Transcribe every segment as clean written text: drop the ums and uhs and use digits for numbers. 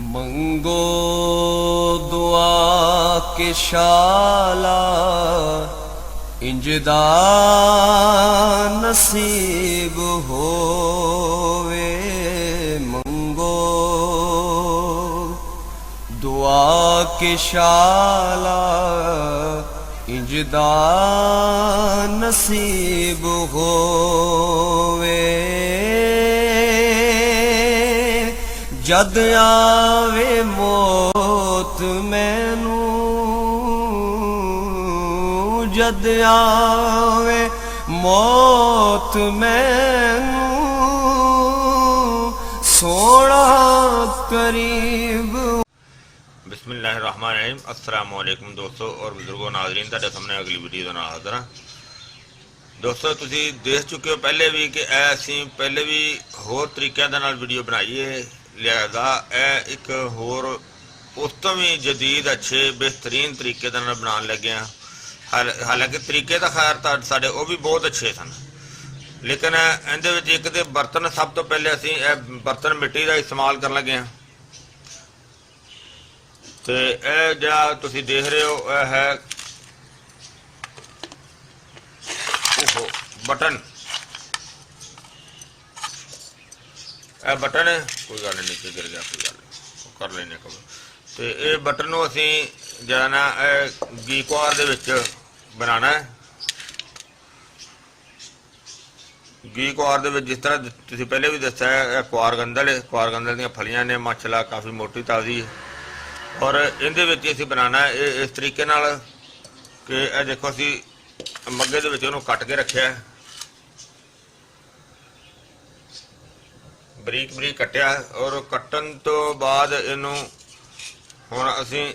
मंगो दुआ के शाला इंजदा नसीब होवे। मंगो दुआ के शाला इंजदा नसीब होवे। जद आवे मौत मैनू, जद आवे मौत मैनू, सोना करीब। बिस्मिल्लाहिर्रहमानिर्रहीम। अस्सलाम वालेकुम दोस्तों और बुजुर्गों नाज़रीन, तुहाडे सामने अगली वीडियो नाल हाज़र हां। दोस्तों तुसीं देख चुके हो पहले भी कि असीं पहले भी होर तरीक़िਆਂ ਦੇ ਨਾਲ वीडियो बनाई है, लिहाजा एक होर उस तो भी जदीद अच्छे बेहतरीन तरीके ਦੇ ਨਾਲ बनाने लगे हैं। हालांकि तरीके तो खैर साढ़े वो भी बहुत अच्छे सन, लेकिन इहदे विच एक तो बर्तन सब तो पहले असीं बर्तन मिट्टी का इस्तेमाल करन लगे हैं। तो यह जिहड़ा तुसीं देख रहे हो यह है बटन। यह बटन है, कोई गल नहीं, नीचे गिर गया, कोई गल नहीं, कर लेने कवर। तो ये बटन नूं असीं जिहड़ा ना घी कुआर दे विच बनाना है। घी कुआर दे विच जिस तरह तुसीं पहले भी दस्सिया है, कुआर गंदल है, कुआर गंदल दीयां फलियां ने, माशाअल्लाह काफ़ी मोटी ताज़ी है। और इहदे विच असीं बनाना है इस तरीके नाल कि यह देखो असीं मग्गे दे विच इहनूं कट के रखिया है, बरीक बरीक कटिया। और कट्टन तो बाद इनू हुण असीं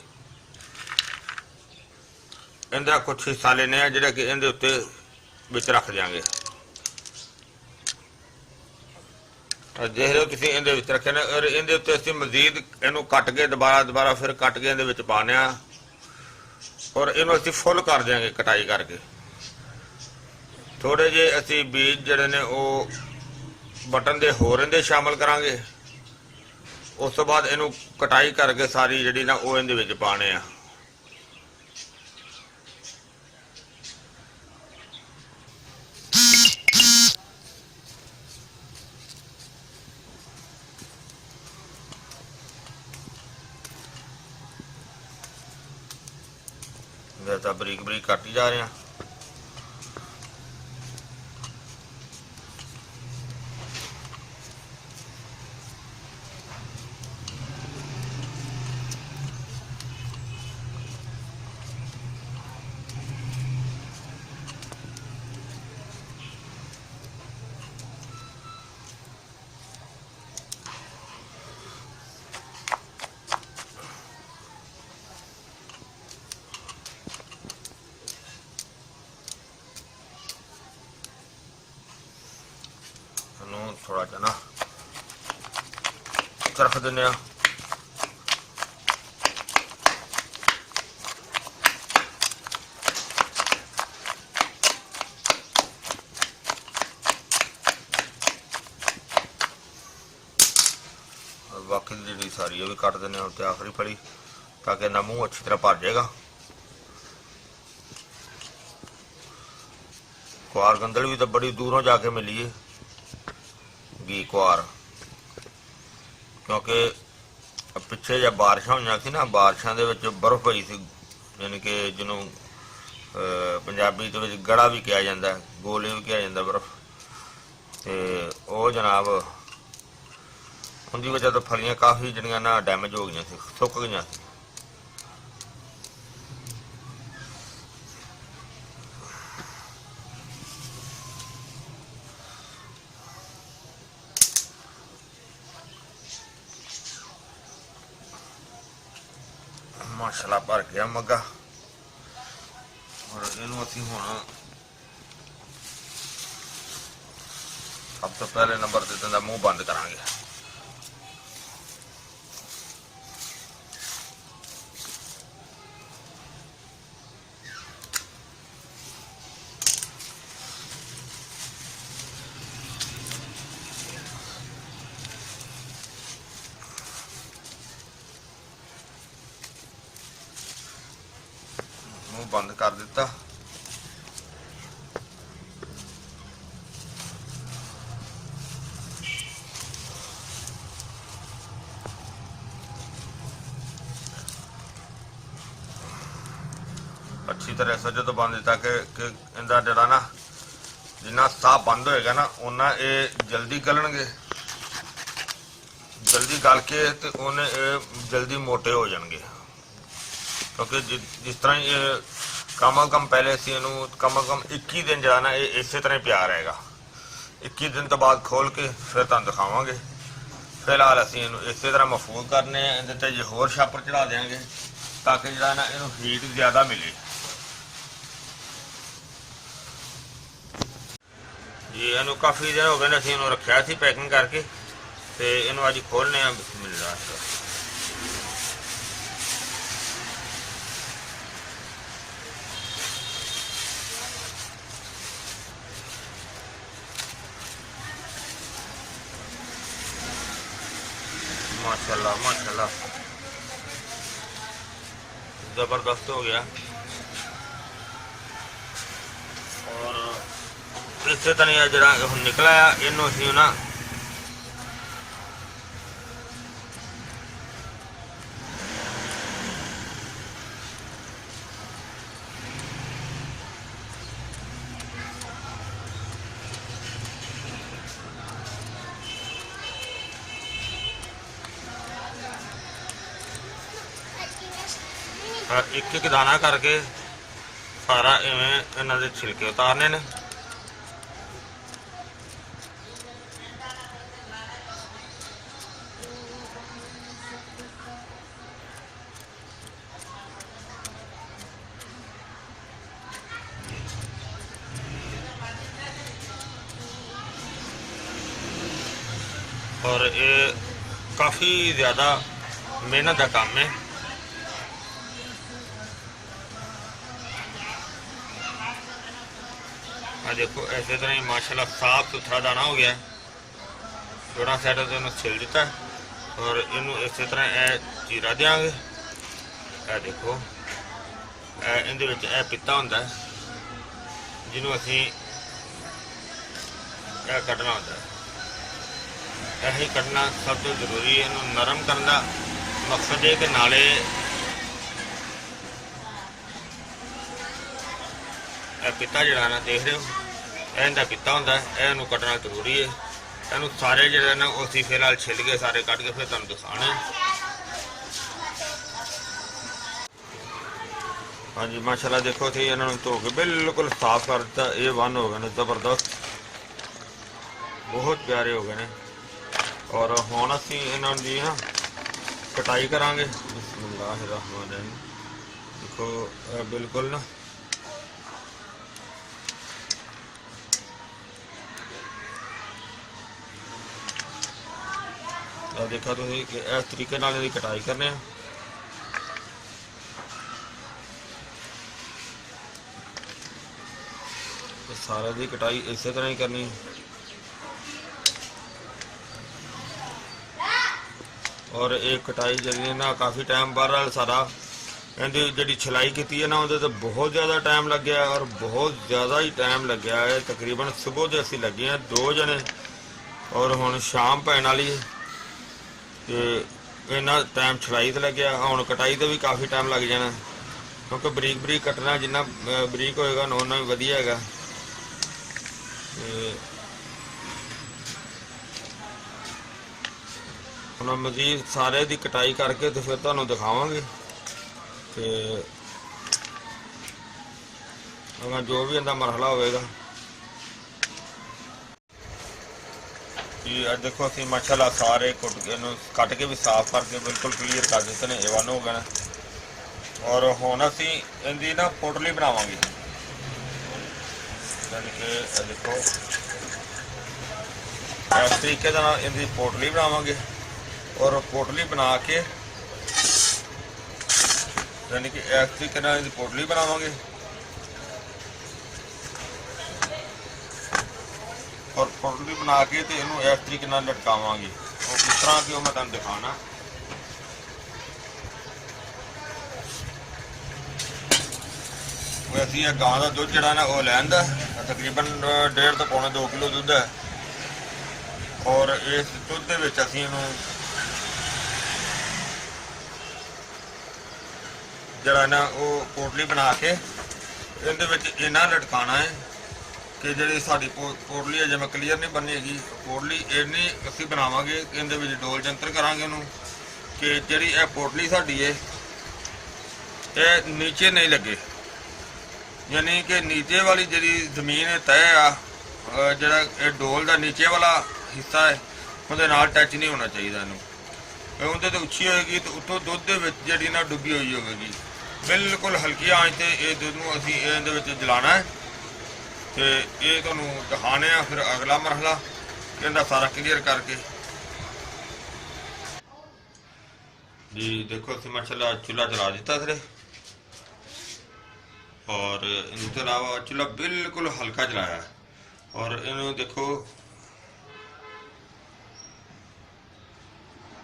इहदा कुछ हिस्सा लेने आ जिहड़ा कि इहदे उत्ते विच रख देंगे। देख रहे हो तुसीं इहदे विच रखे ने, और इहदे उत्ते असीं मजीद इहनू कट के दोबारा फिर कट के इहदे विच पाने आ, और इहनू असीं फुल कर देंगे कटाई करके। थोड़े जे असीं बीज जिहड़े ने वो बटन दे होर इहदे शामिल करांगे। उस तो बाद इहनू कटाई करके सारी जिहड़ी ना वो इहदे विच पाने आ। जैसा बरीक बरीक काटी जा रहे हैं। थोड़ा जना रख देने। बाकी जी सारी भी कट देने उत्ते आखिरी फली, ताकि ना मुंह अच्छी तरह भर जाएगा। कुआर गंदल भी तो बड़ी दूरों जाके मिली है घी कुआर, क्योंकि पिछे जब बारिशा हुई सी ना, बारिशों के बर्फ पई सी, यानी कि जिन्हों पंजाबी के गड़ा भी कहा जाता है, गोले भी कहा जाता बर्फ। तो वो जनाब उनकी वजह तो फलियां काफ़ी जड़ियां ना डैमेज हो गई, सुक गई। माशाल्लाह भर गया मग्गा। और इनू असीं हुण सब तो पहले नंबर ते इहदा मूँह बंद करांगे। ਬੰਦ ਕਰ ਦਿੱਤਾ। ਅੱਛੀ ਤਰ੍ਹਾਂ ਸੇ ਜਦੋਂ ਬੰਦ ਦਿੱਤਾ ਕਿ ਇਹਦਾ ਜਿਹੜਾ ਨਾ ਜਿੰਨਾ ਸਾਹ ਬੰਦ ਹੋਏਗਾ ਨਾ ਉਹਨਾਂ ਇਹ ਜਲਦੀ ਗਲਣਗੇ, ਜਲਦੀ ਗਲ ਕੇ ਤੇ ਉਹਨੇ ਇਹ ਜਲਦੀ ਮੋਟੇ ਹੋ ਜਾਣਗੇ। ਕਿਉਂਕਿ ਜਿਸ ਤਰ੍ਹਾਂ ਹੀ ਇਹ ਕਮ ਪਹਿਲੇ ਸੀ ਇਹਨੂੰ ਕਮ 21 ਦਿਨ ਜਿਹੜਾ ਨਾ ਇਹ ਇਸੇ ਤਰ੍ਹਾਂ ਹੀ ਪਿਆ ਰਹੇਗਾ। 21 ਦਿਨ ਤੋਂ ਬਾਅਦ ਖੋਲ ਕੇ ਫਿਰ ਤੁਹਾਨੂੰ ਦਿਖਾਵਾਂਗੇ। ਫਿਲਹਾਲ ਅਸੀਂ ਇਹਨੂੰ ਇਸੇ ਤਰ੍ਹਾਂ ਮਹਿਫੂਜ਼ ਕਰਨੇ ਆ। ਇਹਦੇ ਤੇ ਜੇ ਹੋਰ ਛਾਪਰ ਚੜਾ ਦੇਵਾਂਗੇ ਤਾਂ ਕਿ ਜਿਹੜਾ ਨਾ ਇਹਨੂੰ ਹੀਟ ਜ਼ਿਆਦਾ ਮਿਲੇ। ਜੀ ਇਹਨੂੰ ਕਾਫੀ ਦਿਨ ਹੋ ਗਏ ਨੇ ਅਸੀਂ ਇਹਨੂੰ ਰੱਖਿਆ ਸੀ ਪੈਕਿੰਗ ਕਰਕੇ ਤੇ ਇਹਨੂੰ ਅੱਜ ਖੋਲ੍ਹਨੇ ਆ। ਬਿਸਮਿਲ੍ਲਾਹ। माशाल्लाह माशाल्लाह जबरदस्त हो गया। और इसे तरह जरा निकला इनू असी ना एक एक दाना करके सारा इवें इन्हां दे छिलके उतारने ने। और ये काफ़ी ज़्यादा मेहनत का काम है। देखो ऐसे तरह ही माशाल्लाह साफ सुथरा दाना हो गया। जोड़ा साइड से इन्होंने छिल दिता और इनू इस तरह ए चीरा देंगे। ए देखो इहदे विच ए पित्ता हुंदा है जिन्हों असी ए कढ़ना होंदा है। यही कढ़ना सब तो जरूरी है। इन्हूं नरम करने का मकसद है कि नाले पिता जड़ा ना देख रहे हो इहदा पिता होंदा है। इहनूं कटना जरूरी है। इहनूं सारे जड़े ना उसी फिलहाल छिल के सारे कट के फिर तुहानूं दिखाने। हाँ जी माशाल्लाह देखो थे इन्होंने धो के बिल्कुल साफ कर दिता। ये वन हो गए ने जबरदस्त, बहुत प्यारे हो गए ने। और हुण असीं इन्हां दी ना कटाई करांगे। बिस्मिल्लाहिर्रहमानिर्रहीम। देखो बिल्कुल ना देखा तो इस तरीके नाल इहदी कटाई करने। सारे दी कटाई इस तरह ही करनी। और एक कटाई जल्दी ना काफ़ी टाइम बहरहाल सारा इहदी जिहड़ी छिलाई की है ना उहदे ते बहुत ज़्यादा टाइम लग गया और बहुत ज़्यादा ही टाइम लग गया है। तकरीबन सुबह के असीं लगे हैं 2 जने और हुण शाम पैण वाली है तो इन्ना टाइम छिलाई तो लग गया। हुण कटाई तो भी काफ़ी टाइम लग जाना क्योंकि बरीक बरीक कटना जिन्ना बरीक होएगा उन्ना भी वधिया हैगा। हुण मजीद सारे दी कटाई करके तो फिर तुहानूं दिखावांगे ते जो भी इहदा मरहला होएगा। जी देखो असीं माशाल्लाह सारे कट के भी साफ करके बिल्कुल क्लीयर कर देते हैं। एवन हो गए और हुण असीं इहदी ना पोटली बनावांगे। यानी कि देखो इस तरीके का इहदी पोटली बनावांगे और पोटली बना के यानी कि इस तरीके नाल इहदी पोटली बनावांगे और पोटली बना के तो इनू इस तरीके नाल लटकावांगे। और किस तरह की मैं तुहानूं दिखाना। ਅਸੀਂ ਇਹ ਗਾਂ ਦਾ ਦੁੱਧ ਜਿਹੜਾ ਨਾ ਉਹ ਲੈਣ ਦਾ ਤਕਰੀਬਨ 1.5 ਤੋਂ ਪੌਣੇ 2 ਕਿਲੋ ਦੁੱਧ ਹੈ। ਔਰ ਇਸ ਦੁੱਧ ਦੇ ਵਿੱਚ ਅਸੀਂ ਇਹਨੂੰ ਜਿਹੜਾ ਨਾ ਉਹ ਪੋਟਲੀ ਬਣਾ ਕੇ ਇਹਦੇ ਵਿੱਚ ਇਹਨਾਂ ਲਟਕਾਣਾ ਹੈ ਕਿ ਜਿਹੜੀ ਸਾਡੀ ਪੋਟਲੀ ਹੈ, ਜਿਵੇਂ ਕਲੀਅਰ ਨਹੀਂ ਬਣੀ ਹੈਗੀ ਪੋਟਲੀ, ਇਹਨੀ ਅਸੀਂ ਬਣਾਵਾਂਗੇ। ਇਹਦੇ ਵਿੱਚ ਡੋਲ ਜੰਤਰ ਕਰਾਂਗੇ ਉਹਨੂੰ ਕਿ ਜਿਹੜੀ ਇਹ ਪੋਟਲੀ ਸਾਡੀ ਹੈ ਇਹ ਨੀਚੇ ਨਹੀਂ ਲੱਗੇ, ਯਾਨੀ ਕਿ ਨੀਚੇ ਵਾਲੀ ਜਿਹੜੀ ਜ਼ਮੀਨ ਹੈ ਤੈਅ ਆ, ਜਿਹੜਾ ਇਹ ਡੋਲ ਦਾ ਨੀਚੇ ਵਾਲਾ ਹਿੱਸਾ ਹੈ ਉਹਦੇ ਨਾਲ ਟੱਚ ਨਹੀਂ ਹੋਣਾ ਚਾਹੀਦਾ ਇਹਨੂੰ। ਇਹ ਉਹਦੇ ਤੇ ਉੱਚੀ ਹੋਏਗੀ ਤੇ ਉੱਤੋਂ ਦੁੱਧ ਦੇ ਵਿੱਚ ਜਿਹੜੀ ਨਾ ਡੁੱਬੀ ਹੋਈ ਹੋਵੇਗੀ। ਬਿਲਕੁਲ ਹਲਕੀ ਆਂਚ ਤੇ ਇਹ ਦੁੱਧ ਨੂੰ ਅਸੀਂ ਇਹਦੇ ਵਿੱਚ ਜਲਾਣਾ ਹੈ ਤੇ ਇਹ ਤੁਹਾਨੂੰ ਦਿਖਾਣੇ ਆ ਫਿਰ ਅਗਲਾ ਮਰਹਲਾ ਇਹਦਾ ਸਾਰਾ ਕਲੀਅਰ ਕਰਕੇ ਜੀ। ਦੇਖੋ ਅਸੀਂ ਮਾਸ਼ਾਅੱਲਾ ਚੁੱਲ੍ਹਾ ਚਲਾ ਦਿੱਤਾ ਸਿਰੇ, ਔਰ ਇਸ ਤੋਂ ਇਲਾਵਾ ਚੁੱਲ੍ਹਾ ਬਿਲਕੁਲ ਹਲਕਾ ਚਲਾਇਆ ਔਰ ਇਹਨੂੰ ਦੇਖੋ,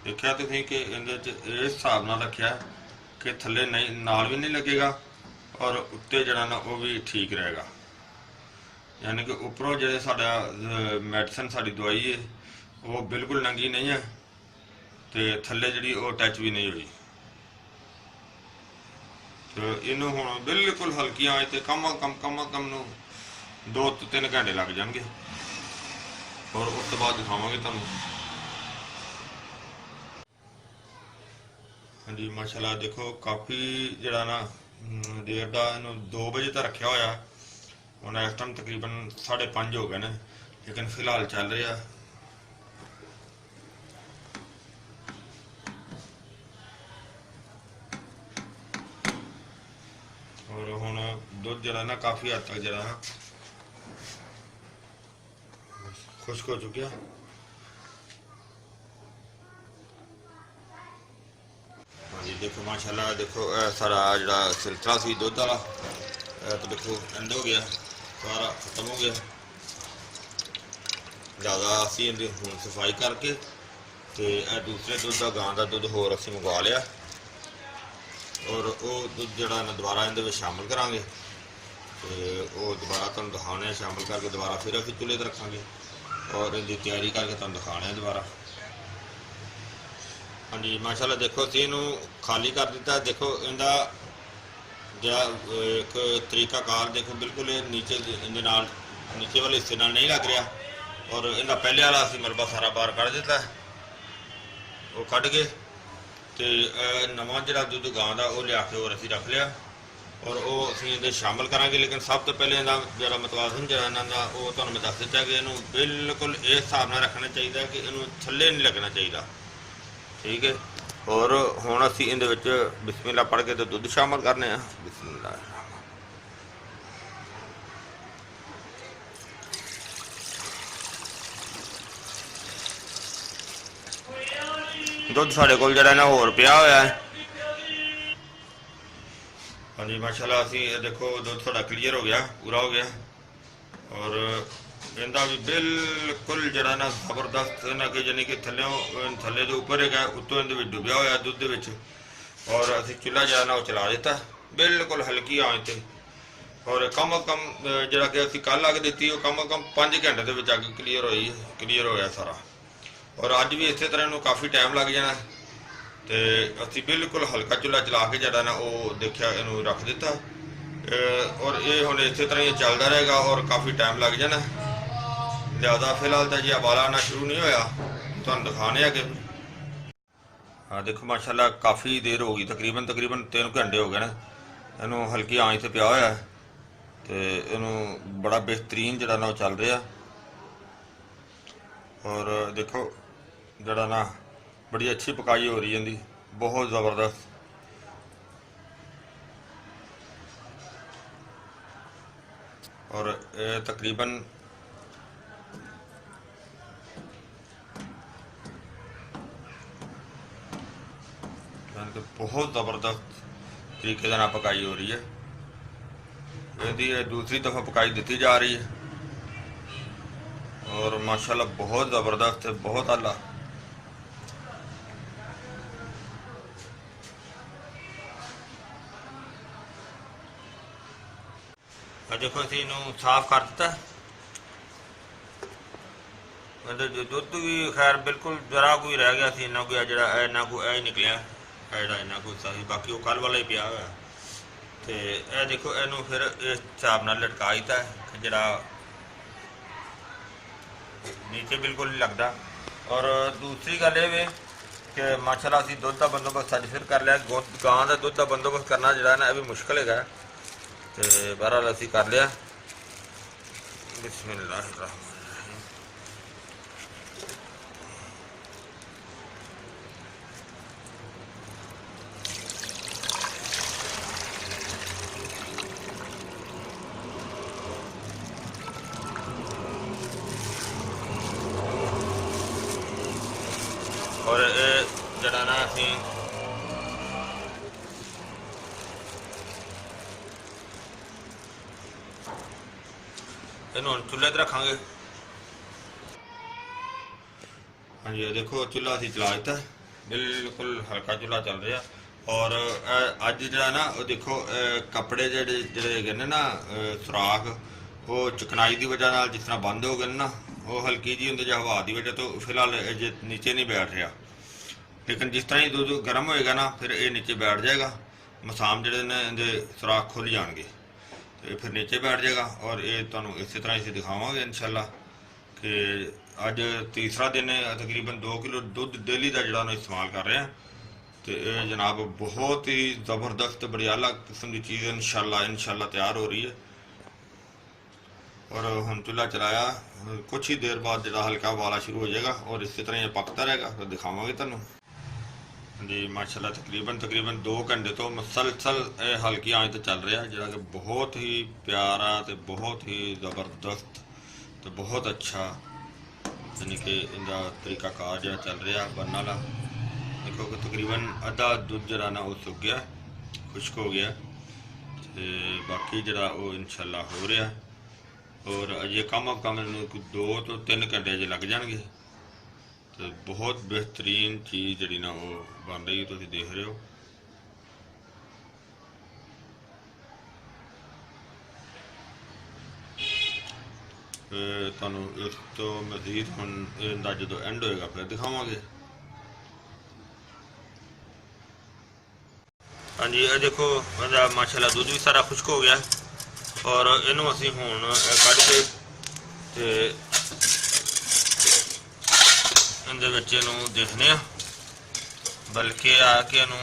ਦੇਖਿਆ ਤੁਸੀਂ ਕਿ ਇਹਦੇ 'ਚ ਇਸ ਹਿਸਾਬ ਨਾਲ ਰੱਖਿਆ ਕਿ ਥੱਲੇ ਨਹੀਂ ਨਾਲ ਵੀ ਨਹੀਂ ਲੱਗੇਗਾ ਔਰ ਉੱਤੇ ਜਿਹੜਾ ਨਾ ਉਹ ਵੀ ਠੀਕ ਰਹੇਗਾ। ਯਾਨੀ ਕਿ ਉੱਪਰੋਂ ਜਿਹੜੇ ਸਾਡਾ ਮੈਡੀਸਨ ਸਾਡੀ ਦਵਾਈ ਹੈ ਉਹ ਬਿਲਕੁਲ ਨੰਗੀ ਨਹੀਂ ਹੈ ਤੇ ਥੱਲੇ ਜਿਹੜੀ ਉਹ ਟੱਚ ਵੀ ਨਹੀਂ ਹੋਈ। ਤੇ ਇਹਨੂੰ ਹੁਣ ਬਿਲਕੁਲ ਹਲਕੀ ਆਂਚ ਤੇ ਕਮ ਕਮ ਨੂੰ 2 ਤੋਂ 3 ਘੰਟੇ ਲੱਗ ਜਾਣਗੇ ਔਰ ਉਸ ਤੋਂ ਬਾਅਦ ਦਿਖਾਵਾਂਗੇ ਤੁਹਾਨੂੰ। ਹਾਂਜੀ ਮਾਸ਼ਾਅੱਲਾ ਦੇਖੋ ਕਾਫੀ ਜਿਹੜਾ ਨਾ ਦੇਰ ਦਾ ਇਹਨੂੰ 2 ਵਜੇ ਤੱਕ ਰੱਖਿਆ ਹੋਇਆ। ਹੁਣ ਇਸ ਟਾਈਮ ਤਕਰੀਬਨ 5:30 ਹੋ ਗਏ ਨੇ, ਲੇਕਿਨ ਫਿਲਹਾਲ ਚੱਲ ਰਿਹਾ। ਔਰ ਹੁਣ ਦੁੱਧ ਜਿਹੜਾ ਨਾ ਕਾਫੀ ਹੱਦ ਤੱਕ ਜਿਹੜਾ ਨਾ ਖੁਸ਼ਕ ਹੋ ਚੁੱਕਿਆ। ਹਾਂਜੀ ਦੇਖੋ ਮਾਸ਼ਾਅੱਲਾ, ਦੇਖੋ ਇਹ ਸਾਰਾ ਜਿਹੜਾ ਸਿਲਸਿਲਾ ਸੀ ਦੁੱਧ ਵਾਲਾ ਇਹ ਤਾਂ ਦੇਖੋ ਐਂਡ ਹੋ ਗਿਆ, ਸਾਰਾ ਖਤਮ ਹੋ ਗਿਆ। ਜ਼ਿਆਦਾ ਅਸੀਂ ਇਹਦੀ ਹੁਣ ਸਫਾਈ ਕਰਕੇ ਤੇ ਇਹ ਦੂਸਰੇ ਦੁੱਧ ਦਾ ਗਾਂ ਦਾ ਦੁੱਧ ਹੋਰ ਅਸੀਂ ਮੰਗਵਾ ਲਿਆ ਔਰ ਉਹ ਦੁੱਧ ਜਿਹੜਾ ਨਾ ਦੁਬਾਰਾ ਇਹਦੇ ਵਿੱਚ ਸ਼ਾਮਲ ਕਰਾਂਗੇ ਤੇ ਉਹ ਦੁਬਾਰਾ ਤੁਹਾਨੂੰ ਦਿਖਾਉਣੇ ਸ਼ਾਮਲ ਕਰਕੇ ਦੁਬਾਰਾ ਫਿਰ ਅਸੀਂ ਚੁੱਲ੍ਹੇ 'ਤੇ ਰੱਖਾਂਗੇ ਔਰ ਇਹਦੀ ਤਿਆਰੀ ਕਰਕੇ ਤੁਹਾਨੂੰ ਦਿਖਾਉਣੇ ਦੁਬਾਰਾ। ਹਾਂਜੀ ਮਾਸ਼ਾਅੱਲਾ ਦੇਖੋ ਅਸੀਂ ਇਹਨੂੰ ਖਾਲੀ ਕਰ ਦਿੱਤਾ। ਦੇਖੋ ਇਹਦਾ ਜਿਹੜਾ ਇੱਕ ਤਰੀਕਾ ਕਾਰ ਦੇਖੋ ਬਿਲਕੁਲ ਇਹ ਨੀਚੇ ਇਹਦੇ ਨਾਲ ਨੀਚੇ ਵਾਲੇ ਹਿੱਸੇ ਨਾਲ ਨਹੀਂ ਲੱਗ ਰਿਹਾ ਔਰ ਇਹਦਾ ਪਹਿਲੇ ਵਾਲਾ ਅਸੀਂ ਮਲਬਾ ਸਾਰਾ ਬਾਹਰ ਕੱਢ ਦਿੱਤਾ, ਉਹ ਕੱਢ ਕੇ ਤੇ ਨਵਾਂ ਜਿਹੜਾ ਦੁੱਧ ਗਾਂ ਦਾ ਉਹ ਲਿਆ ਕੇ ਹੋਰ ਅਸੀਂ ਰੱਖ ਲਿਆ ਔਰ ਉਹ ਅਸੀਂ ਇਹਦੇ ਸ਼ਾਮਲ ਕਰਾਂਗੇ। ਲੇਕਿਨ ਸਭ ਤੋਂ ਪਹਿਲੇ ਇਹਦਾ ਜਿਹੜਾ ਮਤਵਾਜ਼ਨ ਜਿਹੜਾ ਇਹਨਾਂ ਦਾ ਉਹ ਤੁਹਾਨੂੰ ਮੈਂ ਦੱਸ ਦਿੱਤਾ ਕਿ ਇਹਨੂੰ ਬਿਲਕੁਲ ਇਸ ਹਿਸਾਬ ਨਾਲ ਰੱਖਣਾ ਚਾਹੀਦਾ ਕਿ ਇਹਨੂੰ ਥੱਲੇ ਨਹੀਂ ਲੱਗਣਾ ਚਾਹੀਦਾ, ਠੀਕ ਹੈ। ਔਰ ਹੁਣ ਅਸੀਂ ਇਹਦੇ ਵਿੱਚ ਬਿਸਮਿਲ੍ਲਾ ਪੜ੍ਹ ਕੇ ਤੇ ਦੁੱਧ ਸ਼ਾਮਲ ਕਰਨੇ ਆ। ਬਿਸਮਿਲ੍ਲਾ ਦੁੱਧ ਸਾਡੇ ਕੋਲ ਜਿਹੜਾ ਨਾ ਹੋਰ ਪਿਆ ਹੋਇਆ ਹੈ। ਹਾਂਜੀ ਮਾਸ਼ਾਅੱਲਾ ਅਸੀਂ ਇਹ ਦੇਖੋ ਦੁੱਧ ਸਾਡਾ ਕਲੀਅਰ ਹੋ ਗਿਆ, ਪੂਰਾ ਹੋ ਗਿਆ ਔਰ ਇਹਦਾ ਵੀ ਬਿਲਕੁਲ ਜਿਹੜਾ ਨਾ ਜ਼ਬਰਦਸਤ ਨਾ ਕਿ ਜਾਨੀ ਕਿ ਥੱਲੇ ਦੇ ਉੱਪਰ ਹੈਗਾ, ਉੱਤੋਂ ਇਹਦੇ ਵਿੱਚ ਡੁੱਬਿਆ ਹੋਇਆ ਦੁੱਧ ਦੇ ਵਿੱਚ ਔਰ ਅਸੀਂ ਚੁੱਲ੍ਹਾ ਜਿਹੜਾ ਨਾ ਉਹ ਚਲਾ ਦਿੱਤਾ ਬਿਲਕੁਲ ਹਲਕੀ ਆਂਚ ਤੇ ਔਰ ਕਮ ਜਿਹੜਾ ਕਿ ਅਸੀਂ ਕੱਲ੍ਹ ਅੱਗ ਦਿੱਤੀ ਉਹ ਕਮ 5 ਘੰਟੇ ਦੇ ਵਿੱਚ ਅੱਗ ਕਲੀਅਰ ਹੋਇਆ ਸਾਰਾ। ਔਰ ਅੱਜ ਵੀ ਇਸੇ ਤਰ੍ਹਾਂ ਨੂੰ ਕਾਫੀ ਟਾਈਮ ਲੱਗ ਜਾਣਾ ਤੇ ਅਸੀਂ ਬਿਲਕੁਲ ਹਲਕਾ ਚੁੱਲ੍ਹਾ ਚਲਾ ਕੇ ਜਿਹੜਾ ਨਾ ਉਹ ਦੇਖਿਆ ਇਹਨੂੰ ਰੱਖ ਦਿੱਤਾ ਔਰ ਇਹ ਹੁਣ ਇਸੇ ਤਰ੍ਹਾਂ ਹੀ ਚੱਲਦਾ ਰਹੇਗਾ ਔਰ ਕਾਫੀ ਟਾਈਮ ਲੱਗ ਜਾਣਾ। ਜ਼ਿਆਦਾ ਫਿਲਹਾਲ ਤਾਂ ਜੀ ਉਬਾਲਾ ਆਉਣਾ ਸ਼ੁਰੂ ਨਹੀਂ ਹੋਇਆ, ਤੁਹਾਨੂੰ ਦਿਖਾਣੇ ਅੱਗੇ। ਹਾਂ ਦੇਖੋ ਮਾਸ਼ਾਅੱਲਾ ਕਾਫੀ ਦੇਰ ਹੋ ਗਈ, ਤਕਰੀਬਨ 3 ਘੰਟੇ ਹੋ ਗਏ ਨੇ ਇਹਨੂੰ ਹਲਕੀ ਆਂਚ ਤੇ ਪਿਆ ਹੋਇਆ ਤੇ ਇਹਨੂੰ ਬੜਾ ਬਿਹਤਰੀਨ ਜਿਹੜਾ ਨਾ ਉਹ ਚੱਲ ਰਿਹਾ ਔਰ ਦੇਖੋ ਜਿਹੜਾ ਨਾ ਬੜੀ ਅੱਛੀ ਪਕਾਈ ਹੋ ਰਹੀ ਜਾਂਦੀ, ਬਹੁਤ ਜ਼ਬਰਦਸਤ। और तकरीबन तो बहुत ज़बरदस्त तरीके से पकाई हो रही है। यदि दूसरी दफ़ा पकाई दी जा रही है और माशाल्लाह बहुत ज़बरदस्त है, बहुत आला। ਆ ਦੇਖੋ ਅਸੀਂ ਇਹਨੂੰ ਸਾਫ਼ ਕਰ ਦਿੱਤਾ। ਇਹਦੇ ਜੋ ਦੁੱਧ ਵੀ ਖੈਰ ਬਿਲਕੁਲ ਜਰਾ ਕੋਈ ਰਹਿ ਗਿਆ ਸੀ, ਇੰਨਾ ਕੋਈ ਆ ਜਿਹੜਾ ਇੰਨਾ ਕੋਈ ਇਹ ਹੀ ਨਿਕਲਿਆ, ਇਹ ਜਿਹੜਾ ਇੰਨਾ ਕੋਈ ਸੀ, ਬਾਕੀ ਉਹ ਕੱਲ ਵਾਲਾ ਹੀ ਪਿਆ ਹੋਇਆ। ਤੇ ਇਹ ਦੇਖੋ ਇਹਨੂੰ ਫਿਰ ਇਸ ਹਿਸਾਬ ਨਾਲ ਲਟਕਾ ਦਿੱਤਾ ਜਿਹੜਾ ਨੀਚੇ ਬਿਲਕੁਲ ਨਹੀਂ ਲੱਗਦਾ। ਔਰ ਦੂਸਰੀ ਗੱਲ ਇਹ ਵੇ ਕਿ ਮਾਸ਼ਾਅੱਲਾ ਅਸੀਂ ਦੁੱਧ ਦਾ ਬੰਦੋਬਸਤ ਅੱਜ ਫਿਰ ਕਰ ਲਿਆ। ਗਾਂ ਦਾ ਦੁੱਧ ਦਾ ਬੰਦੋਬਸਤ ਕਰਨਾ ਜਿਹੜਾ ਨਾ ਇਹ ਵੀ ਮੁਸ਼ਕਿਲ ਹੈਗਾ, ਤੇ ਬਹਰਹਾਲ ਅਸੀਂ ਕਰ ਲਿਆ। ਬਿਸਮਿल्लाहिर्रहमानिर्रहीम। और जरा ना असी इन्हों चूल्हे ते रखांगे। हाँ जी देखो चूल्हा असी चला दिता, बिल्कुल हल्का चूल्हा चल रहा। और अज जरा ना देखो कपड़े जेडे गए ना सुराख वो चिकनाई की वजह नाल जिस तरह बंद हो गए ना, वो हल्की जी होंगे हवा की वजह तो फिलहाल जे नीचे नहीं बैठ रहा। लेकिन जिस तरह ही दूध गर्म होएगा ना फिर ये नीचे बैठ जाएगा, मसाम जोड़े ने इनके सुराख खुल जाएंगे तो फिर नीचे बैठ जाएगा। और ये तुहानू इस तरह इसे दिखावांगे इंशाल्लाह कि अज तीसरा दिन है, तकरीबन 2 किलो दूध डेली का जोड़ा इस्तेमाल कर रहे हैं। तो ये जनाब बहुत ही ज़बरदस्त बड़ी आला किस्म की चीज़ इंशाल्लाह तैयार हो रही है। और हम चूल्हा चलाया, कुछ ही देर बाद जो हल्का वाला शुरू हो जाएगा और इसी तरह ये पकता रहेगा, फिर दिखावांगे तुहानू जी। माशाल्लाह तकरीबन 2 घंटे तो मुसलसल हल्की आंच तो चल रहा, जो कि बहुत ही प्यारा तो बहुत ही ज़बरदस्त तो बहुत अच्छा यानी कि इनका तरीकाकार जो चल रहा बनने वाला। देखो कि तकरीबन अद्धा दूध जरा ना वो सुक गया, खुश्क हो गया, तो बाकी जरा वो इंशाल्लाह हो रहा। और अजे कम अब कम 2 तो 3 घंटे अजे लग जाएंगे। तो बहुत बेहतरीन चीज़ जी ना वो बन रही, तुम देख रहे हो। तुहानू इस तो मजीद हुण इहदा जो एंड होएगा फिर दिखावांगे। हाँ जी ये देखो माशाल्लाह दूध भी सारा खुश्क हो गया। और इनू असी हुण कढ़ के ते इहदे विच इहनू देखने आ, बल्कि आके इहनू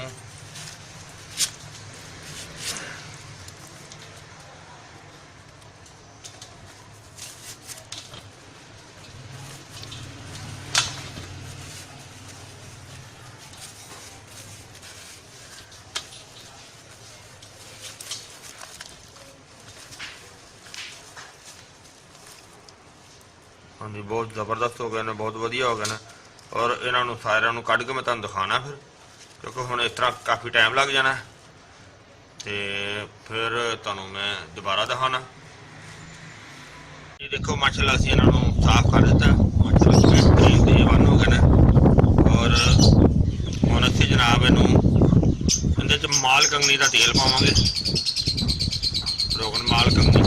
हाँ जी बहुत ज़बरदस्त हो गए ने, बहुत वधिया हो गए ने। और इन्हों सारे कढ़ के मैं तुहानू दिखाना फिर, क्योंकि हुण इस तरह काफ़ी टाइम लग जाना है, तो फिर तुहानू मैं दोबारा दिखाना। ये देखो माशाल्लाह असीं इन्हों साफ कर दिता, माशाल्लाह बेहतरीन ते बन हो गए ने। और हुण असीं जनाब इनू इहदे च माल कंगनी का तेल पावांगे, रोगन माल कंगनी।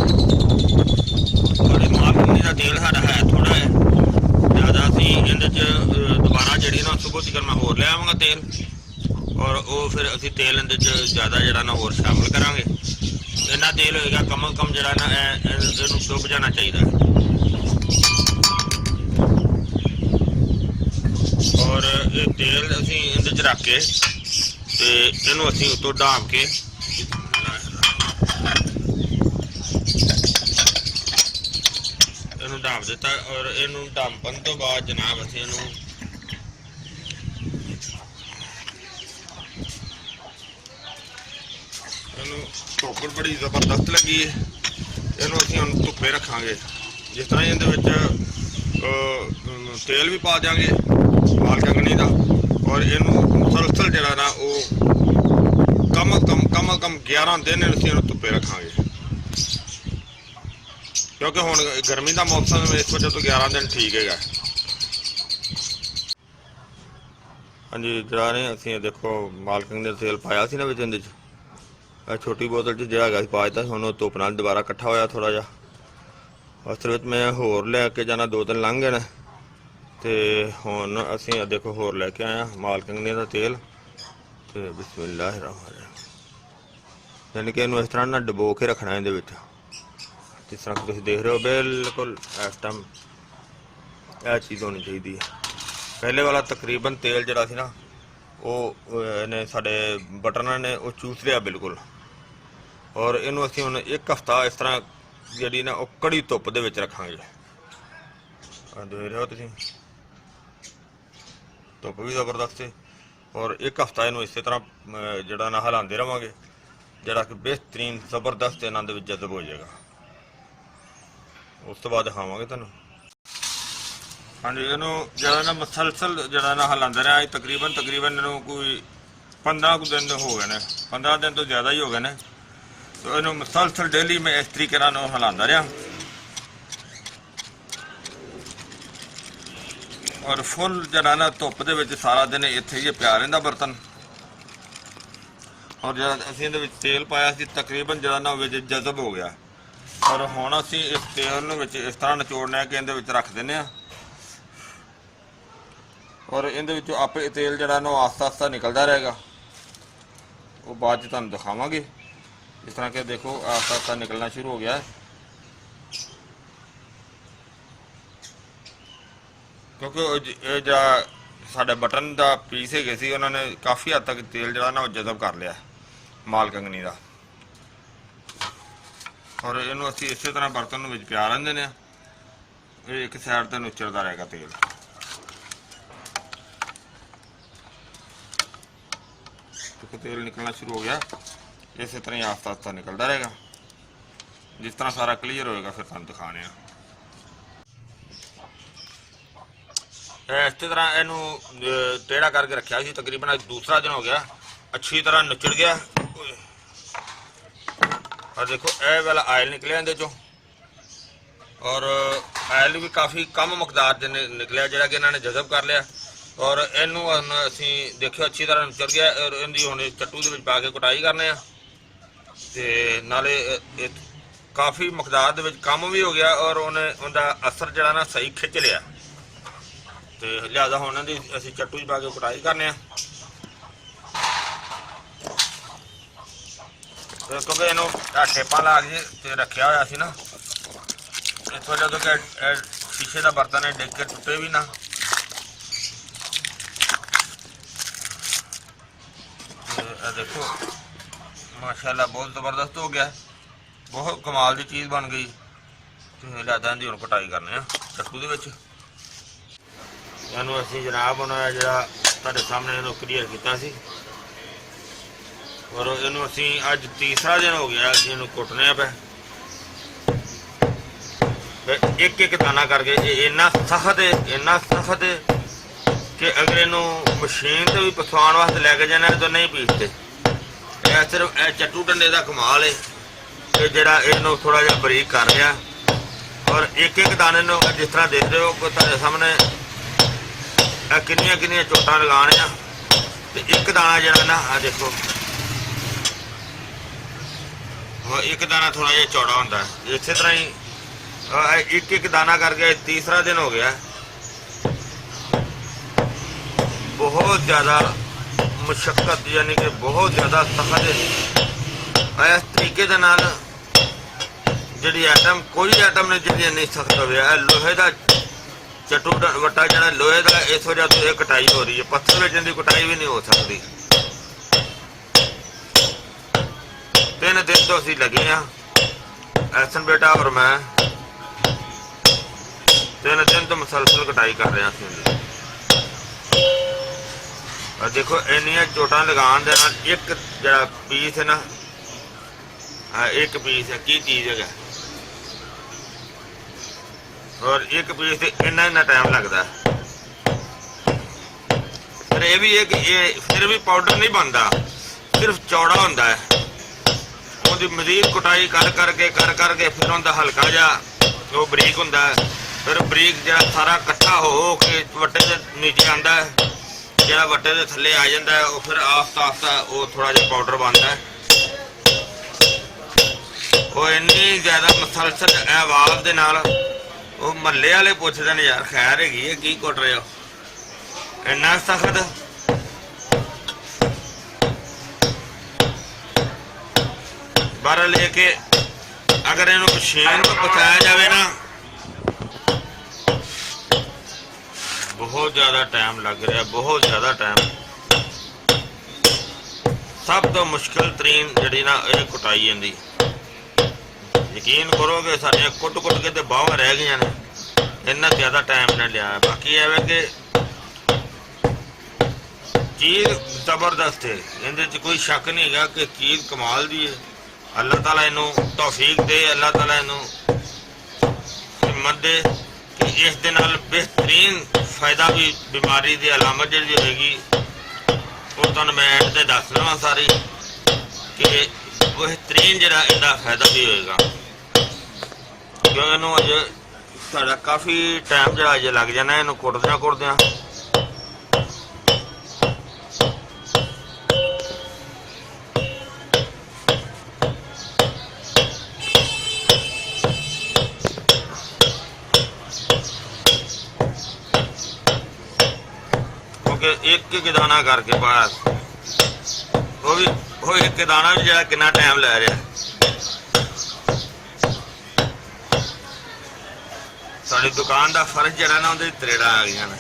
और माल कंगनी का तेल साडा है थोड़ा है ज़्यादा, असीं इहदे च दोबारा जिहड़ी ना सुबह तक मैं होर ले आवांगा तेल, और वो फिर असीं तेल इहदे च ज़्यादा जिहड़ा ना होर शामिल करांगे। इन्ना तेल होएगा कम अज़ कम जिहड़ा ना इहनूं डुब जाना चाहिए। और ये तेल असीं इहदे च रख के ते इहनूं असीं उत्तों ढांप के इहनूं ढांप दिता। और इहनूं ढांपण तो बाद जनाब असीं इहनूं धुप्प बड़ी जबरदस्त लगी है, इनू असीं हुण धुप्पे रखांगे। जिस तरह इहदे विच तेल भी पा देंगे माल कंगनी का, और इनू मुसलसल जिहड़ा ना वो कम अज कम 11 दिन असीं इहनूं धुप्पे रखांगे, क्योंकि हुण गर्मी का मौसम इस वजह तो 11 दिन ठीक है। हाँ जी जरा ने असीं देखो माल कंगनी का तेल पाया सी ना विच इहदे च, ਛੋਟੀ ਬੋਤਲ 'ਚ ਜਿਹੜਾ ਹੈਗਾ ਸੀ ਪਾ ਦਿੱਤਾ। ਹੁਣ ਉਹ ਧੁੱਪ ਨਾਲ ਦੁਬਾਰਾ ਇਕੱਠਾ ਹੋਇਆ ਥੋੜ੍ਹਾ ਜਿਹਾ। ਅਸਲ ਵਿੱਚ ਮੈਂ ਹੋਰ ਲੈ ਕੇ ਜਾਣਾ, 2 ਦਿਨ ਲੰਘ ਗਏ ਨੇ। ਤੇ ਹੁਣ ਅਸੀਂ ਦੇਖੋ ਹੋਰ ਲੈ ਕੇ ਆਏ ਹਾਂ ਮਾਲ ਕੰਗਣੀ ਦਾ ਤੇਲ। ਤੇ ਬਿਸਮਿਲ੍ਲਾਹਿਰ ਰਹਿਮਾਨਿਰ ਰਹੀਮ, ਯਾਨੀ ਕਿ ਇਹਨੂੰ ਇਸ ਤਰ੍ਹਾਂ ਨਾ ਡੁਬੋ ਕੇ ਰੱਖਣਾ ਇਹਦੇ ਵਿੱਚ, ਜਿਸ ਤਰ੍ਹਾਂ ਤੁਸੀਂ ਦੇਖ ਰਹੇ ਹੋ। ਬਿਲਕੁਲ ਇਸ ਟਾਈਮ ਇਹ ਚੀਜ਼ ਹੋਣੀ ਚਾਹੀਦੀ ਹੈ। ਪਹਿਲੇ ਵਾਲਾ ਤਕਰੀਬਨ ਤੇਲ ਜਿਹੜਾ ਸੀ ਨਾ ਉਹ ਇਹਨੇ ਸਾਡੇ ਬਟਨਾਂ ਨੇ ਉਹ ਚੂਸ ਲਿਆ ਬਿਲਕੁਲ। ਔਰ ਇਹਨੂੰ ਅਸੀਂ ਹੁਣ 1 ਹਫ਼ਤਾ ਇਸ ਤਰ੍ਹਾਂ ਜਿਹੜੀ ਨਾ ਉਹ ਕੜੀ ਧੁੱਪ ਦੇ ਵਿੱਚ ਰੱਖਾਂਗੇ। ਦੇਖ ਰਹੇ ਹੋ ਤੁਸੀਂ, ਧੁੱਪ ਵੀ ਜ਼ਬਰਦਸਤ ਹੈ। ਔਰ 1 ਹਫ਼ਤਾ ਇਹਨੂੰ ਇਸੇ ਤਰ੍ਹਾਂ ਜਿਹੜਾ ਨਾ ਹਿਲਾਉਂਦੇ ਰਹਾਂਗੇ, ਜਿਹੜਾ ਕਿ ਬਿਹਤਰੀਨ ਜ਼ਬਰਦਸਤ ਇਹਨਾਂ ਦੇ ਵਿੱਚ ਜਜ਼ਬ ਹੋ ਜਾਏਗਾ। ਉਸ ਤੋਂ ਬਾਅਦ ਦਿਖਾਵਾਂਗੇ ਤੁਹਾਨੂੰ। ਹਾਂਜੀ, ਇਹਨੂੰ ਜਿਹੜਾ ਨਾ ਮਸਲਸਲ ਜਿਹੜਾ ਨਾ ਹਿਲਾਉਂਦੇ ਰਿਹਾ, ਤਕਰੀਬਨ ਇਹਨੂੰ ਕੋਈ 15 ਕੁ ਦਿਨ ਹੋ ਗਏ ਨੇ, 15 ਦਿਨ ਤੋਂ ਜ਼ਿਆਦਾ ਹੀ ਹੋ ਗਏ ਨੇ। तो इन्हों मुसलसल डेली में इस तरीके हिलांदा रहा और फुल जरा ना धुप दे सारा दिन इत्थे ही पिया रहिंदा बर्तन। और जरा असीं दे विच तेल पाया सी तकरीबन जरा ना जज़ब हो गया। और हुण असीं इस तेल नूं विच इस तरह निचोड़ना है कि इहदे विच रख दिंदे आ और इहदे विचों आपे तेल जरा ना आस्ता आस्ता निकलदा रहेगा। वो बाद च तुहानूं दिखावांगे। इस तरह के देखो आस्ता आस्ता निकलना शुरू हो गया है, क्योंकि जो साडे बटन का पीस है सी उन्होंने काफ़ी हद तक तेल जो ना जज़ब कर लिया माल कंगनी का। और इनू असी इस तरह बर्तन में पिया रहिंदे ने, एक साइड तो नुचड़ता रहेगा तेल। क्योंकि तेल निकलना शुरू हो गया, इस तरह ही आस्ता आस्ता निकलता रहेगा। जिस तरह सारा क्लीयर होएगा फिर तुहानूं दिखाने इस तरह इनू टेढ़ा करके रखा सी। तकरीबन अज दूसरा दिन हो गया, अच्छी तरह नुचड़ गया। और देखो यह वाला आयल निकलिया इहदे चों, और आयल भी काफ़ी कम मकदार च निकलिया जिहड़ा कि इन्होंने जज़ब कर लिया। और इनू असीं देखियो अच्छी तरह नुचड़ गया और इहदी हुण चट्टू दे विच पा के कुटाई करने आ ते नाले काफ़ी मकदार दे विच कम भी हो गया और उन्हें उनका असर जिहड़ा ना सही खिच लिया। तो लिहाजा हुण इहदी असीं चट्टू च पा के कुटाई करने आ, क्योंकि इनू टेपां ला के रखिया होया सी ना, इस वजह तो कि शीशे का बर्तन है डिग के टुटे भी ना। देखो माशाल्लाह बहुत ज़बरदस्त हो गया, बहुत कमाल की चीज़ बन गई। तो लिहाजा इहदी हुण कटाई करने आ चट्टू दे विच। इहनूं असीं जनाब हुण जिहड़ा तुहाडे सामने इहनूं क्लीयर कीता सी और इहनूं असीं अज तीसरा दिन हो गया असीं इहनूं कुटने पे एक एक दाना करके। इन्ना सख्त है कि अगर इनू मशीन से भी पसवाण वास्ते लैके जाना तो नहीं पीसते। यह सिर्फ चट्टू डंडे का कमाल है कि जिहड़ा इनू थोड़ा जिहा बरीक कर रहा। और एक एक दाने नूं जिस तरह देख रहे हो कि तुहाडे सामने किन्नियां किन्नियां चोटां लगाणियां ते एक दाना जिहड़ा ना आ देखो एक दाना थोड़ा जिहा चौड़ा हुंदा है। इस तरह ही एक एक दाना करके तीसरा दिन हो गया। बहुत ज़्यादा मुशक्कत यानी कि बहुत ज़्यादा सख्त है। इस तरीके दे नाल जिहड़ी आइटम कोई आइटम नहीं जिहड़ी इन्नी सख्त होवे। लोहे का चट्टू वट्टा जिहड़ा लोहे का, इस वजह तो यह कटाई हो रही है। पत्थर में इहदी कटाई भी नहीं हो सकती। 3 दिन तो असीं लगे हैं, एहसन बेटा और मैं 3 दिन तो मुसलसल कटाई कर रहे हैं। और देखो इन्नियां चोटां लगाण दे नाल एक जिहड़ा पीस है ना, एक पीस है की चीज़ है और एक पीस से इन्ना टाइम लगता है। फिर यह भी है कि ये फिर भी पाउडर नहीं बनता, सिर्फ चौड़ा होता है। उनकी मजीद कुटाई कर करके फिर उनका हल्का जा वो बरीक होता है। फिर बरीक जो सारा कट्ठा हो के वट्टे के नीचे आता है, जो वट्टे के थले आ जाता है वो फिर आस्ता आस्ता वो थोड़ा जिहा पाउडर बनता है। ਉਹ ਇੰਨੀ ਜ਼ਿਆਦਾ ਮਸਲਸਲ ਆਵਾਜ਼ ਦੇ ਨਾਲ ਉਹ ਮਹੱਲੇ ਵਾਲੇ ਪੁੱਛਦੇ ਨੇ ਯਾਰ ਖੈਰ ਹੈਗੀ ਹੈ ਕੀ ਕੁੱਟ ਰਹੇ ਹੋ ਇੰਨਾ ਸਖਤ। ਬਾਹਰ ਲੈ ਕੇ ਅਗਰ ਇਹਨੂੰ ਮਸ਼ੀਨ ਤੋਂ ਪਹੁੰਚਾਇਆ ਜਾਵੇ ਨਾ ਬਹੁਤ ਜ਼ਿਆਦਾ ਟਾਈਮ ਲੱਗ ਰਿਹਾ, ਬਹੁਤ ਜ਼ਿਆਦਾ ਟਾਈਮ। ਸਭ ਤੋਂ ਮੁਸ਼ਕਿਲ ਤਰੀਨ ਜਿਹੜੀ ਨਾ ਇਹ ਕੁਟਾਈ ਜਾਂਦੀ। ਯਕੀਨ ਕਰੋਗੇ ਸਾਡੀਆਂ ਕੁੱਟ ਕੇ ਤੇ ਬਾਹਾਂ ਰਹਿ ਗਈਆਂ ਨੇ, ਇੰਨਾ ਜ਼ਿਆਦਾ ਟਾਈਮ ਨੇ ਲਿਆ। ਬਾਕੀ ਐਵੇਂ ਕਿ ਚੀਜ਼ ਜ਼ਬਰਦਸਤ ਹੈ, ਇਹਦੇ 'ਚ ਕੋਈ ਸ਼ੱਕ ਨਹੀਂ ਹੈਗਾ ਕਿ ਚੀਜ਼ ਕਮਾਲ ਦੀ ਹੈ। ਅੱਲਾਹ ਤਾਲਾ ਇਹਨੂੰ ਤੌਫੀਕ ਦੇ, ਅੱਲਾਹ ਤਾਲਾ ਇਹਨੂੰ ਹਿੰਮਤ ਦੇ ਕਿ ਇਸ ਦੇ ਨਾਲ ਬਿਹਤਰੀਨ ਫਾਇਦਾ ਵੀ ਬਿਮਾਰੀ ਦੀ ਅਲਾਮਤ ਜਿਹੜੀ ਹੋਏਗੀ ਉਹ ਤੁਹਾਨੂੰ ਮੈਂ ਐਂਡ 'ਤੇ ਦੱਸ ਦੇਵਾਂ ਸਾਰੀ ਕਿ ਬਿਹਤਰੀਨ ਜਿਹੜਾ ਇਹਦਾ ਫਾਇਦਾ ਵੀ ਹੋਏਗਾ। ਕਿਉਂ ਇਹਨੂੰ ਅਜੇ ਸਾਡਾ ਕਾਫੀ ਟਾਈਮ ਜਿਹੜਾ ਅਜੇ ਲੱਗ ਜਾਣਾ ਇਹਨੂੰ ਕੁੱਟਦਿਆਂ। ਇੱਕ ਦਾਣਾ ਕਰਕੇ ਬਸ ਉਹ ਇੱਕ ਦਾਣਾ ਵੀ ਜਿਹੜਾ ਕਿੰਨਾ ਟਾਈਮ ਲੈ ਰਿਹਾ। ਸਾਡੀ ਦੁਕਾਨ ਦਾ ਫਰਜ਼ ਜਿਹੜਾ ਨਾ ਉਹਦੇ ਤਰੇੜਾਂ ਆ ਗਈਆਂ ਨੇ।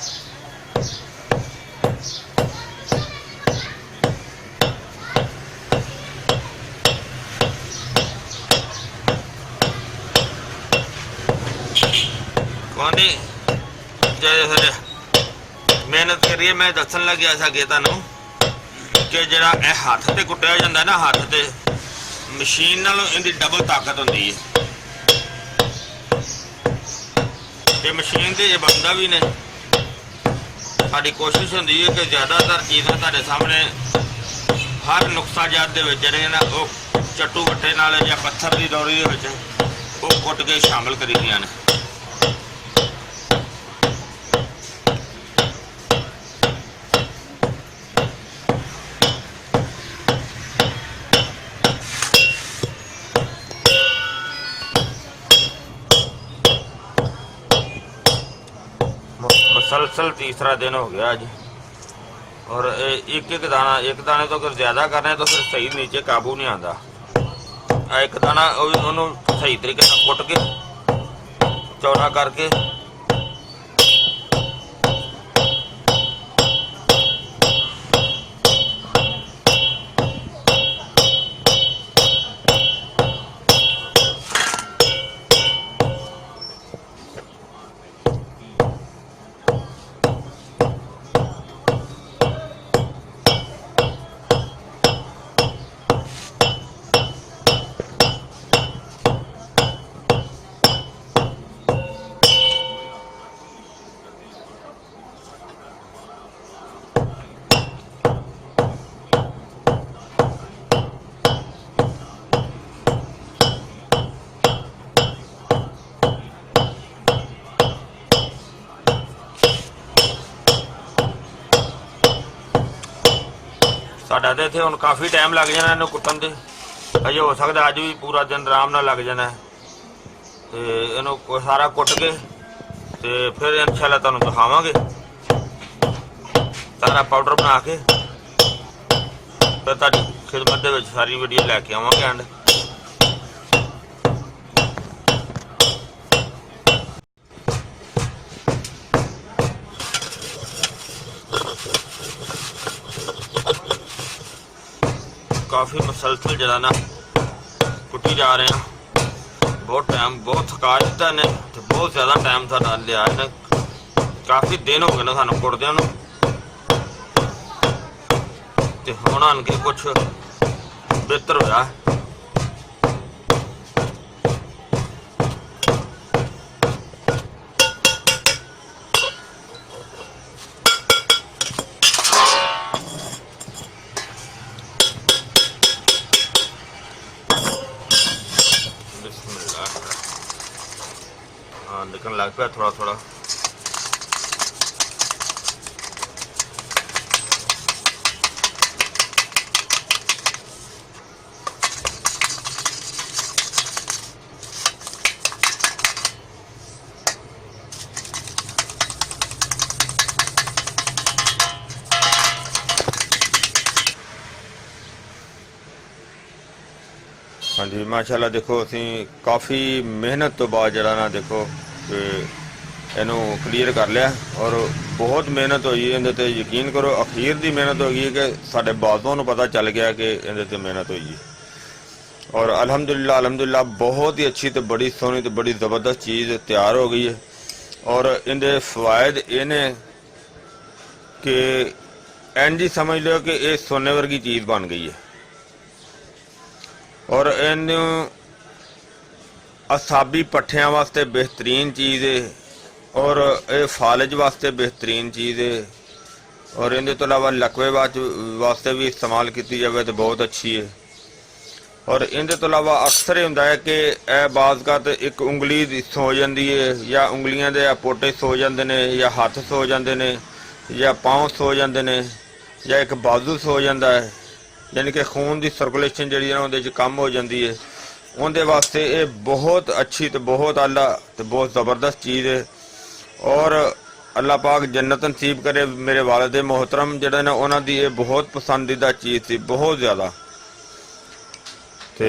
ਕਹਿੰਦੀ ਜੇ ਫਿਰ ਮਿਹਨਤ ਕਰੀਏ। ਮੈਂ ਦੱਸਣ ਲੱਗਿਆ ਸੀ ਤੁਹਾਨੂੰ ਕਿ ਜਿਹੜਾ ਇਹ ਹੱਥ ਤੇ ਕੁੱਟਿਆ ਜਾਂਦਾ ਨਾ, ਹੱਥ ਤੇ ਮਸ਼ੀਨ ਨਾਲੋਂ ਇਹਦੀ ਡਬਲ ਤਾਕਤ ਹੁੰਦੀ ਹੈ ਤੇ ਮਸ਼ੀਨ ਤੇ ਇਹ ਬਣਦਾ ਵੀ ਨੇ। ਸਾਡੀ ਕੋਸ਼ਿਸ਼ ਹੁੰਦੀ ਹੈ ਕਿ ਜ਼ਿਆਦਾਤਰ ਚੀਜ਼ਾਂ ਤੁਹਾਡੇ ਸਾਹਮਣੇ ਹਰ ਨੁਕਸਾਜਾਤ ਦੇ ਵਿੱਚ ਜਿਹੜੇ ਨਾ ਉਹ ਚੱਟੂ ਵੱਟੇ ਨਾਲ ਜਾਂ ਪੱਥਰ ਦੀ ਦੌਰੀ ਦੇ ਵਿੱਚ ਉਹ ਕੁੱਟ ਕੇ ਸ਼ਾਮਲ ਕਰੀਦੀਆਂ ਨੇ। मुसलसल तीसरा दिन हो गया आज और एक दाने तो अगर ज़्यादा करना है तो फिर सही नीचे काबू नहीं आता। एक दाना उन्होंने सही तरीके से कुट के चौड़ा करके ਸਾਡਾ ਤੇ ਇੱਥੇ ਹੁਣ ਕਾਫੀ ਟਾਈਮ ਲੱਗ ਜਾਣਾ ਇਹਨੂੰ ਕੁੱਟਣ ਦੇ। ਅਜੇ ਹੋ ਸਕਦਾ ਅੱਜ ਵੀ ਪੂਰਾ ਦਿਨ ਆਰਾਮ ਨਾਲ ਲੱਗ ਜਾਣਾ ਤੇ ਇਹਨੂੰ ਸਾਰਾ ਕੁੱਟ ਕੇ ਤੇ ਫਿਰ ਇਨਸ਼ਾਅੱਲਾ ਤੁਹਾਨੂੰ ਦਿਖਾਵਾਂਗੇ ਸਾਰਾ ਪਾਊਡਰ ਬਣਾ ਕੇ। ਫਿਰ ਤੁਹਾਡੀ ਖਿਦਮਤ ਦੇ ਵਿੱਚ ਸਾਰੀ ਵੀਡੀਓ ਲੈ ਕੇ ਆਵਾਂਗੇ ਐਂਡ काफ़ी मुसलसल जरा ना कुटी जा रहे हैं। बहुत टाइम बहुत थका दिता ने तो बहुत ज़्यादा टाइम साडा लिया ने। काफ़ी दिन हो गए ना सानू कुटदियां नूं ते हुण आन के कुछ बेहतर होया। हाँ निकलने लग पाया थोड़ा थोड़ा। ਹਾਂਜੀ ਮਾਸ਼ਾਅੱਲਾ ਦੇਖੋ ਅਸੀਂ ਕਾਫੀ ਮਿਹਨਤ ਤੋਂ ਬਾਅਦ ਜਿਹੜਾ ਨਾ ਦੇਖੋ ਕਿ ਇਹਨੂੰ ਕਲੀਅਰ ਕਰ ਲਿਆ ਔਰ ਬਹੁਤ ਮਿਹਨਤ ਹੋਈ ਇਹਦੇ ਤੇ, ਯਕੀਨ ਕਰੋ ਅਖੀਰ ਦੀ ਮਿਹਨਤ ਹੋ ਗਈ ਕਿ ਸਾਡੇ ਬਾਜ਼ੂਆਂ ਨੂੰ ਪਤਾ ਚੱਲ ਗਿਆ ਕਿ ਇਹਦੇ ਤੇ ਮਿਹਨਤ ਹੋਈ ਔਰ ਅਲਹਮਦੁਲਿल्लाह बहुत ही अच्छी तो बड़ी सोहनी तो बड़ी ज़बरदस्त चीज़ तैयार हो गई है। और इनके फ़वायद ये ने कि इंज ही समझ लो कि ये सोने वर्गी चीज़ बन गई है और इन असाबी पट्ठियां वास्ते बेहतरीन चीज़ है और ये फालज वास्ते बेहतरीन चीज़ है और इनके तो अलावा लकवे वास्ते भी इस्तेमाल की जाए तो बहुत अच्छी है। और इनके तो अलावा अक्सर ये होंदा है कि यह बाज़ एक उंगली सो जाती है या उंगलियां दे पोटे सो जाते हैं या हाथ सो जाते हैं या पाँव सो जाते हैं या एक बाजू सो जाता है, यानी कि खून की सर्कुलेशन जी उहदे च कम हो जाती है। उनके वास्ते ये बहुत अच्छी तो बहुत आला तो बहुत ज़बरदस्त चीज़ है और अल्लाह पाक जन्नत नसीब करे। मेरे वालिद मोहतरम जिहड़े ने उन्हां दी ये बहुत पसंदीदा चीज़ थी, बहुत ज़्यादा, तो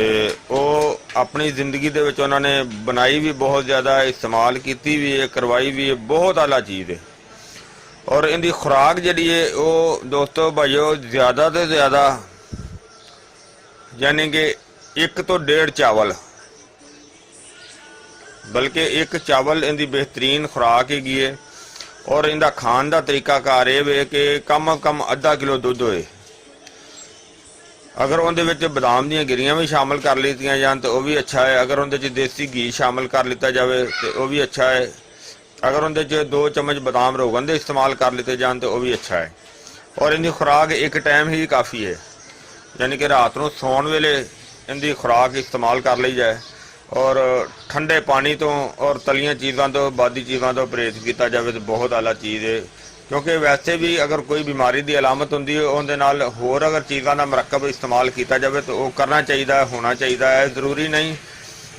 वो अपनी ज़िंदगी दे विच उन्होंने बनाई भी बहुत ज़्यादा, इस्तेमाल की भी है, करवाई भी है, बहुत आला चीज़ है। और इनकी खुराक जी है वो दोस्तों भाइयों ज़्यादा तो ज़्यादा यानी कि 1 तो 1.5 चावल, बल्कि 1 चावल इनकी बेहतरीन खुराक हैगी है। और इनका खान का तरीकाकार ये है कि कम अज कम आधा किलो दुध होए, अगर उनके विच बादाम दी गिरियां भी शामिल कर लीतियां जान तो वह भी अच्छा है, अगर उनके देसी घी शामिल कर लिता जाए तो वह भी अच्छा है, अगर उनके 2 चम्मच बादाम रोगन दे इस्तेमाल कर लिते जान तो वह भी अच्छा है। और इनकी खुराक एक टाइम ही काफ़ी है, यानी कि रात को सौन वेले इनकी खुराक इस्तेमाल कर ली जाए और ठंडे पानी तो और तलियां चीज़ों तो बादी चीज़ों तो परहेज किया जाए तो बहुत आला चीज़ है। क्योंकि वैसे भी अगर कोई बीमारी की अलामत होंदी है उनके नाल होर अगर चीज़ों का मरकब इस्तेमाल किया जाए तो वो करना चाहिए, होना चाहिए है। ज़रूरी नहीं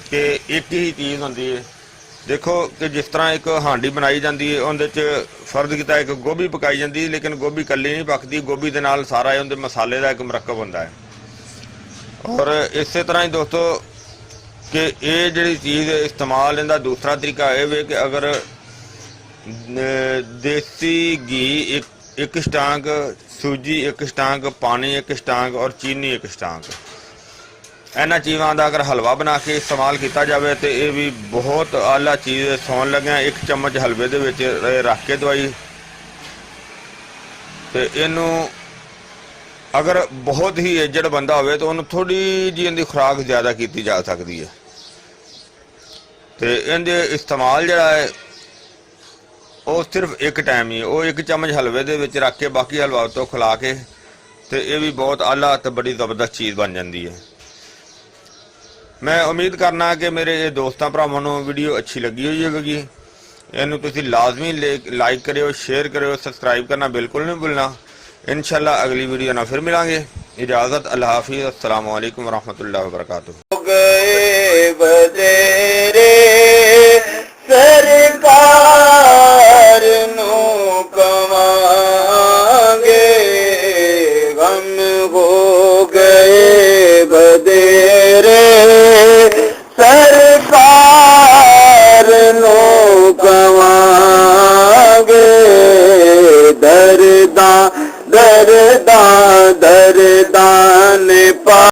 कि एक ही चीज़ होंदी है। देखो कि जिस तरह एक हांडी बनाई जाती है उनके फर्ज किया एक गोभी पकाई जाती है, लेकिन गोभी कली नहीं पकती, गोभी के नाल सारा उनके मसाले का एक मरकब होंदा है। और इस तरह ही दोस्तों कि ये जी चीज़ इस्तेमाल इनका दूसरा तरीका यह है कि अगर देसी घी एक स्टांक, सूजी 1 स्टांक, पानी 1 स्टांक और चीनी 1 स्टांक, इन्हां चीज़ों का अगर हलवा बना के इस्तेमाल किया जाए तो ये भी बहुत आला चीज़ है। सौन लग्या 1 चम्मच हलवे दे विच रख के दवाई तो इनू अगर बहुत ही एजड बंदा हो तो उन्होंने थोड़ी जी इनकी खुराक ज़्यादा की जा सकती है। तो इनके इस्तेमाल जड़ा है वो सिर्फ 1 टाइम ही, वो 1 चम्मच हलवे दे विच रख के बाकी हलवा तो खिला के तो ये भी बहुत आला तो बड़ी ज़बरदस्त चीज़ बन जाती है। मैं उम्मीद करना कि मेरे दोस्तों भरावां नूं वीडियो अच्छी लगी हुई होगी। इनू तुसीं लाजमी लाइक करियो, शेयर करियो, सबसक्राइब करना बिल्कुल नहीं भूलना। इंशाअल्लाह अगली वीडियो ना फिर मिलांगे। इजाज़त, अल्लाह हाफिज़, अस्सलाम वालेकुम रहमतुल्लाहि व बरकातुहू। गए बदेरे सरकार नो कमांगे, गम हो गए बदेरे सरकार नो कमांगे, दरदा दरदा दरदा